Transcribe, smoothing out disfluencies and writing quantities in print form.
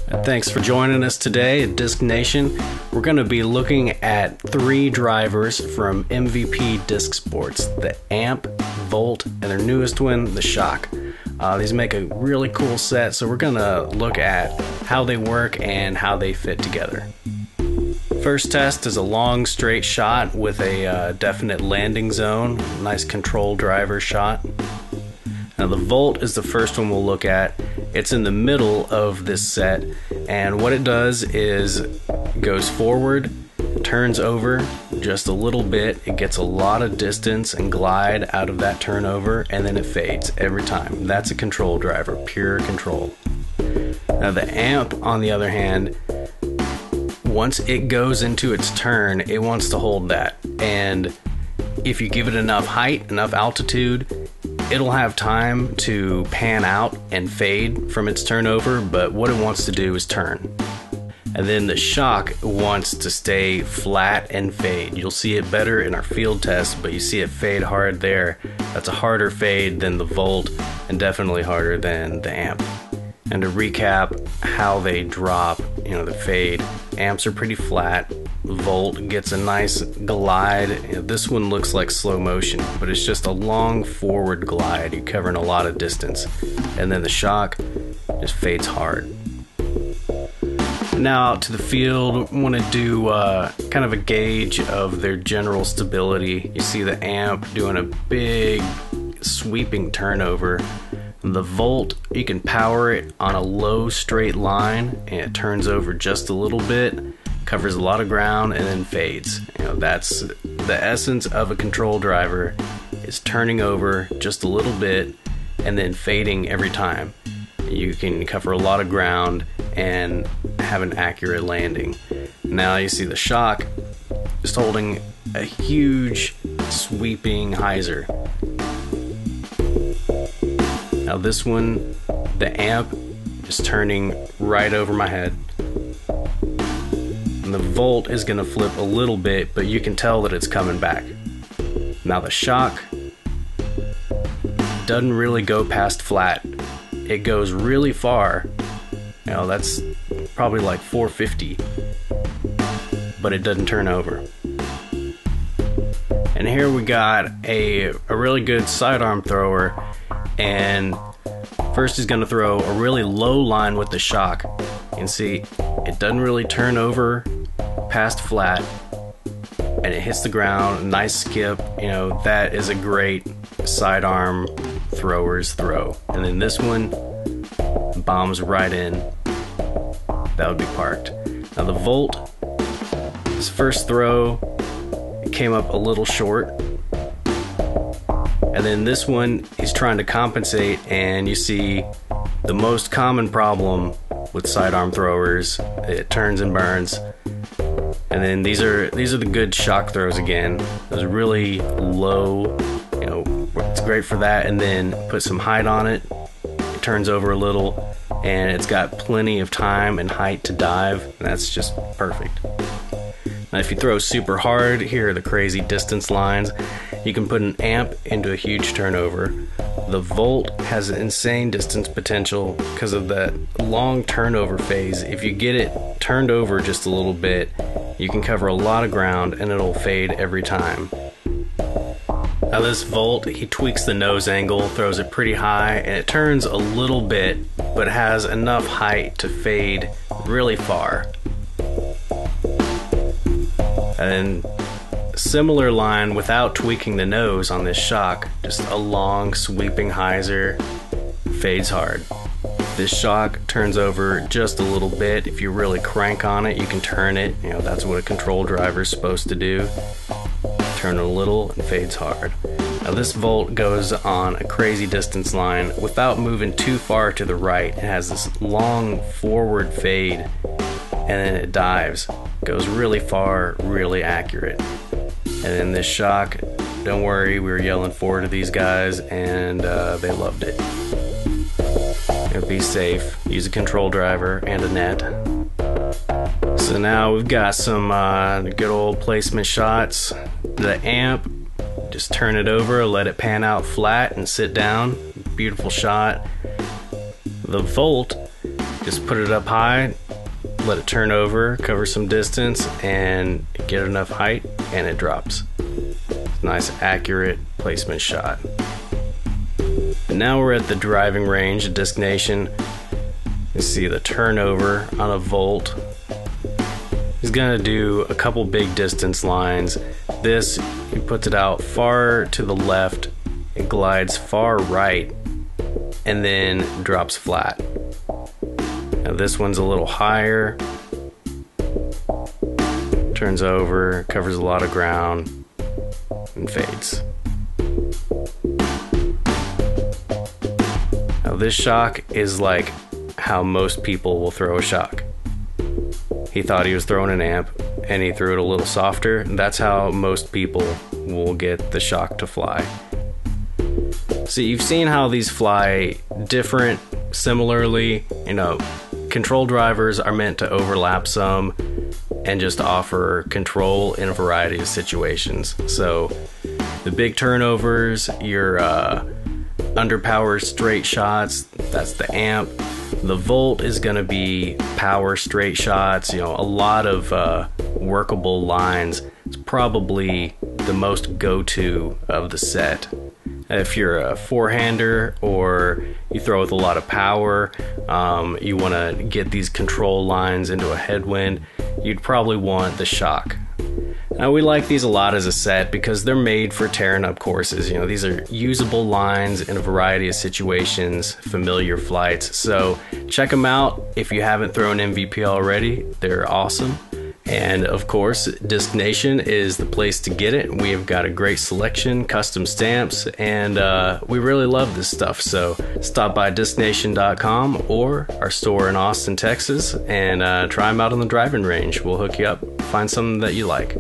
Thanks for joining us today at Disc Nation. We're going to be looking at 3 drivers from MVP Disc Sports: the Amp, Volt, and their newest one, the Shock. These make a really cool set, so we're going to look at how they work and how they fit together. First test is a long straight shot with a definite landing zone, nice control driver shot. Now the Volt is the first one we'll look at. It's in the middle of this set, and what it does is goes forward, turns over just a little bit, it gets a lot of distance and glide out of that turnover, and then it fades every time. That's a control driver, pure control. Now the Amp, on the other hand, once it goes into its turn, it wants to hold that, and if you give it enough height, enough altitude, it'll have time to pan out and fade from its turnover, but what it wants to do is turn. And then the Shock wants to stay flat and fade. You'll see it better in our field test, but you see it fade hard there. That's a harder fade than the Volt and definitely harder than the Amp. And to recap how they drop, the fade, Amps are pretty flat. Volt gets a nice glide. This one looks like slow motion, but it's just a long forward glide. You're covering a lot of distance. And then the Shock just fades hard. Now out to the field, I want to do kind of a gauge of their general stability. You see the Amp doing a big sweeping turnover. The Volt, you can power it on a low straight line and it turns over just a little bit, covers a lot of ground, and then fades. That's the essence of a control driver, is turning over just a little bit and then fading every time. You can cover a lot of ground and have an accurate landing. Now you see the Shock just holding a huge sweeping hyzer. Now this one, the Amp is turning right over my head. And the Volt is going to flip a little bit, but you can tell that it's coming back. Now the Shock doesn't really go past flat. It goes really far. That's probably like 450. But it doesn't turn over. And here we got a really good sidearm thrower. And first he's going to throw a really low line with the Shock. You can see it doesn't really turn over past flat, and it hits the ground. Nice skip. That is a great sidearm thrower's throw. And then this one bombs right in. That would be parked. Now the Volt, his first throw, it came up a little short. And then this one, he's trying to compensate, and you see the most common problem with sidearm throwers, it turns and burns. And then these are the good Shock throws again. Those really low, it's great for that. And then put some height on it. It turns over a little, and it's got plenty of time and height to dive. And that's just perfect. Now if you throw super hard, here are the crazy distance lines. You can put an Amp into a huge turnover. The Volt has an insane distance potential because of that long turnover phase. If you get it turned over just a little bit, you can cover a lot of ground and it'll fade every time. Now this Volt, he tweaks the nose angle, throws it pretty high, and it turns a little bit, but has enough height to fade really far. And then similar line without tweaking the nose on this Shock, just a long sweeping hyzer, fades hard. This Shock turns over just a little bit. If you really crank on it, you can turn it. That's what a control driver is supposed to do. Turn it a little and fades hard. Now this Volt goes on a crazy distance line without moving too far to the right. It has this long forward fade, and then it dives. Goes really far, really accurate. And then this Shock, don't worry, we were yelling forward to these guys, and they loved it. Be safe, use a control driver and a net. So now we've got some good old placement shots. The Amp, just turn it over, let it pan out flat and sit down. Beautiful shot. The Volt, Just put it up high, let it turn over, cover some distance, and get enough height, and it drops. Nice, accurate placement shot. And now we're at the driving range at Disc Nation. You see the turnover on a Volt. He's gonna do a couple big distance lines. This, he puts it out far to the left, it glides far right, and then drops flat. Now this one's a little higher, turns over, covers a lot of ground, and fades. Now this shock is like how most people will throw a shock. He thought he was throwing an amp and he threw it a little softer. That's how most people will get the shock to fly. So you've seen how these fly different, similarly, control drivers are meant to overlap some and just offer control in a variety of situations. So the big turnovers, your underpowered straight shots, that's the amp. The Volt is going to be power straight shots, a lot of workable lines. It's probably the most go-to of the set. If you're a four-hander or you throw with a lot of power, you want to get these control lines into a headwind, you'd probably want the shock. Now, we like these a lot as a set because they're made for tearing up courses. These are usable lines in a variety of situations, familiar flights. So check them out if you haven't thrown MVP already. They're awesome. And of course, Disc Nation is the place to get it. We have got a great selection, custom stamps, and we really love this stuff. So stop by discnation.com or our store in Austin, Texas, and try them out on the driving range. We'll hook you up, find something that you like.